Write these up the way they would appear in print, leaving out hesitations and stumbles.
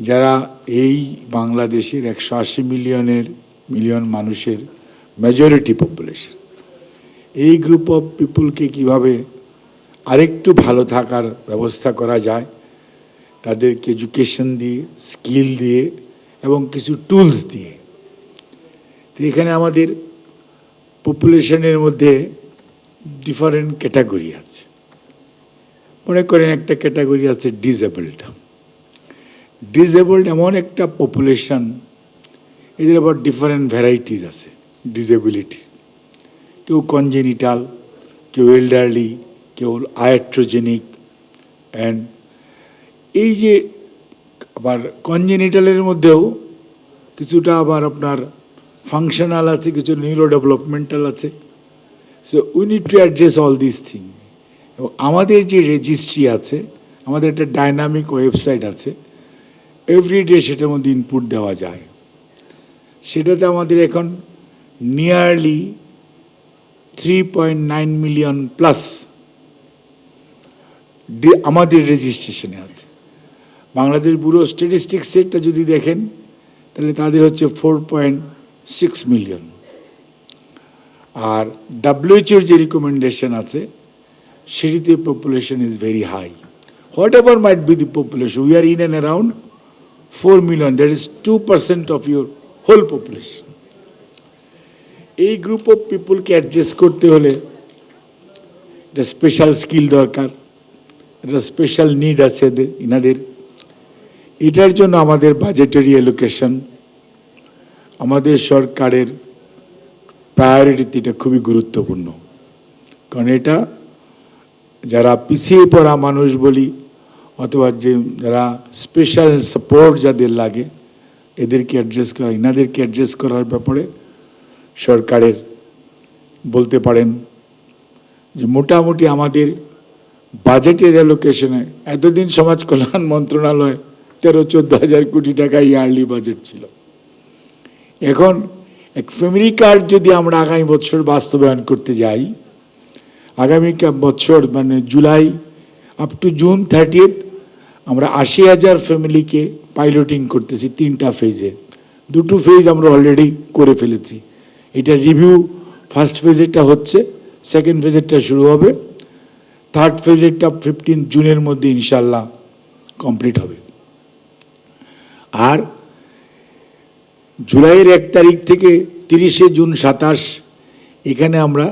যারা এই বাংলাদেশের 180 মিলিয়ন মানুষের মেজরিটি পপুলেশন, এই গ্রুপ অফ পিপুলকে কিভাবে আরেকটু ভালো থাকার ব্যবস্থা করা যায়, তাদেরকে এডুকেশন দিয়ে, স্কিল দিয়ে এবং কিছু টুলস দিয়ে। তো এখানে আমাদের পপুলেশনের মধ্যে ডিফারেন্ট ক্যাটাগরি আছে। মনে করেন একটা ক্যাটাগরি আছে ডিসেবলড। ডিসেবলড এমন একটা পপুলেশন, এদের আবার ডিফারেন্ট ভ্যারাইটিস আছে ডিসেবিলিটি। কেউ কনজেনিটাল, কেউ এল্ডারলি, কেউ আয়াট্রোজেনিক। অ্যান্ড এই যে আবার কনজেনিটালের মধ্যেও কিছুটা আবার আপনার ফাংশনাল আছে, কিছু নিউরো ডেভেলপমেন্টাল আছে। So we need to address all this thing. এবং আমাদের যে রেজিস্ট্রি আছে, আমাদের একটা ডাইনামিক ওয়েবসাইট আছে, এভরিডে সেটার মধ্যে ইনপুট দেওয়া যায়। সেটাতে আমাদের এখন নিয়ারলি 3.9 মিলিয়ন প্লাস আমাদের রেজিস্ট্রেশনে আছে। বাংলাদেশ ব্যুরো স্ট্যাটিস্টিক্স সেটটা যদি দেখেন তাহলে তাদের হচ্ছে 4.6 মিলিয়ন। আর WHO যে রিকমেন্ডেশন আছে সেটিতে population is very high. Whatever might be the population, we are in and around 4 million, that is 2% of your whole population. এই গ্রুপ অফ পিপুলকে অ্যাড্রেস করতে হলে একটা স্পেশাল স্কিল দরকার, একটা স্পেশাল নিড আছে ইনাদের। এটার জন্য আমাদের বাজেটারি অ্যালোকেশন, আমাদের সরকারের প্রায়োরিটিতে এটা খুবই গুরুত্বপূর্ণ। কারণ এটা যারা পিছিয়ে পড়া মানুষ বলি, অথবা যে যারা স্পেশাল সাপোর্ট যাদের লাগে, এদেরকে অ্যাড্রেস করা, ইনাদেরকে অ্যাড্রেস করার ব্যাপারে সরকারের বলতে পারেন যে মোটামুটি আমাদের বাজেটের অ্যালোকেশনে এতদিন সমাজ কল্যাণ মন্ত্রণালয় 13-14 হাজার কোটি টাকা ইয়ারলি বাজেট ছিল। এখন এক ফ্যামিলি কার্ড যদি আমরা আগামী বছর বাস্তবায়ন করতে যাই, আগামী বছর মানে জুলাই আপ টু জুন 30 আমরা 80,000 ফ্যামিলিকে পাইলটিং করতেছি 3টা ফেজে। 2টো ফেজ আমরা অলরেডি করে ফেলেছি। এটা রিভিউ, ফার্স্ট ফেজেরটা হচ্ছে, সেকেন্ড ফেজেরটা শুরু হবে, থার্ড ফেজেরটা 15 জুনের মধ্যে ইনশাল্লাহ কমপ্লিট হবে। আর জুলাইয়ের 1 তারিখ থেকে 30 জুন 27 এখানে আমরা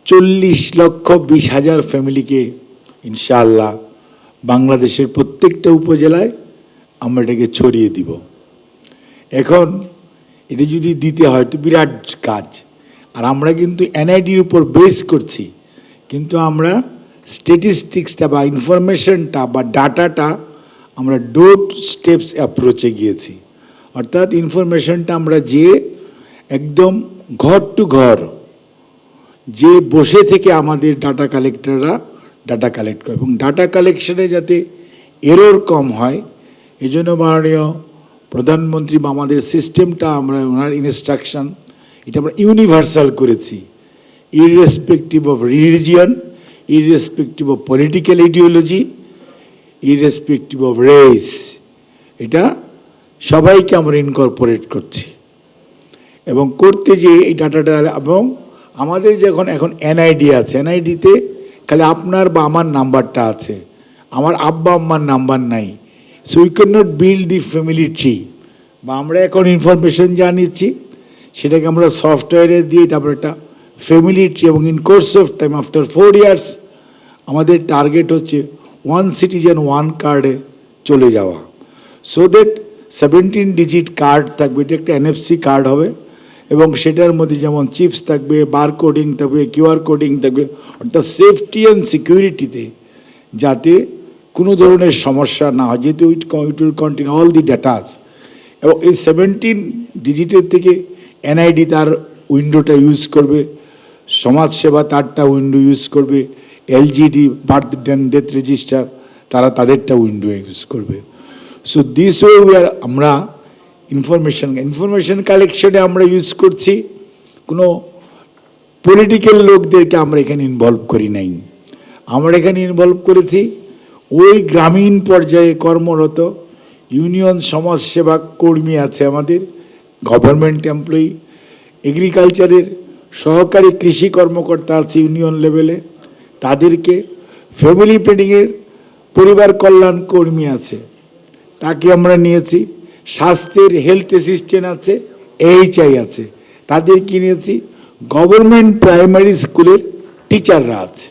40,20,000 ফ্যামিলিকে ইনশাআল্লাহ বাংলাদেশের প্রত্যেকটা উপজেলায় আমরা এটাকে ছড়িয়ে দিব। এখন এটা যদি দিতে হয় তো বিরাট কাজ। আর আমরা কিন্তু এনআইডির উপর বেস করছি, কিন্তু আমরা স্ট্যাটিস্টিক্সটা বা ইনফরমেশনটা বা ডাটাটা আমরা ডোর স্টেপস অ্যাপ্রোচে গিয়েছি। অর্থাৎ ইনফরমেশনটা আমরা যে একদম ঘর টু ঘর যে বসে থেকে আমাদের ডাটা কালেক্টররা ডাটা কালেক্ট করে, এবং ডাটা কালেকশনে যাতে এরর কম হয় এজন্য মাননীয় প্রধানমন্ত্রী বা আমাদের সিস্টেমটা আমরা ওনার ইনস্ট্রাকশন এটা আমরা ইউনিভার্সাল করেছি। Irrespective of religion, irrespective of political ideology, irrespective of race, এটা সবাইকে আমরা ইনকর্পোরেট করছি। এবং করতে যে এই ডাটাটা, এবং আমাদের যখন এখন এনআইডি আছে, এনআইডিতে খালি আপনার বা আমার নাম্বারটা আছে, আমার আব্বা আম্মার নাম্বার নাই। So we can not build the family tree. বা আমরা এখন ইনফরমেশন যা নিচ্ছি সেটাকে আমরা সফটওয়্যারে দিয়ে তারপর একটা ফ্যামিলি ট্রি, এবং in course of time after 4 years আমাদের টার্গেট হচ্ছে 1 সিটিজেন 1 কার্ডে চলে যাওয়া। সো দ্যাট 17 ডিজিট কার্ড থাকবে, এটা একটা এনএফসি কার্ড হবে, এবং সেটার মধ্যে যেমন চিপস থাকবে, বার কোডিং থাকবে, কিউআর কোডিং থাকবে, অর্থাৎ সেফটি অ্যান্ড সিকিউরিটিতে যাতে কোনো ধরনের সমস্যা না হয়, যেহেতু it will contain all the datas. এবং এই 17 ডিজিটের থেকে এনআইডি তার উইন্ডোটা ইউজ করবে, সমাজসেবা তারটা উইন্ডো ইউজ করবে, LGD birth and death register তারা তাদেরটা উইন্ডো ইউজ করবে। সো দিস ওয়ে আমরা ইনফরমেশন কালেকশনে আমরা ইউজ করছি। কোনো পলিটিক্যাল লোকদেরকে আমরা এখানে ইনভলভ করি নাই, আমরা এখানে ইনভলভ করেছি ওই গ্রামীণ পর্যায়ে কর্মরত ইউনিয়ন সমাজসেবা কর্মী আছে আমাদের, গভর্নমেন্ট এমপ্লয়ি, এগ্রিকালচারের সহকারী কৃষি কর্মকর্তা আছে ইউনিয়ন লেভেলে, তাদেরকে ফ্যামিলি প্ল্যানিংয়ের পরিবার কল্যাণ কর্মী আছে, তাকে আমরা নিয়েছি, স্বাস্থ্যের হেলথ অ্যাসিস্ট্যান্ট আছে, এইচআই আছে, তাদেরকে নিয়েছি, গভর্নমেন্ট প্রাইমারি স্কুলের টিচাররা আছে।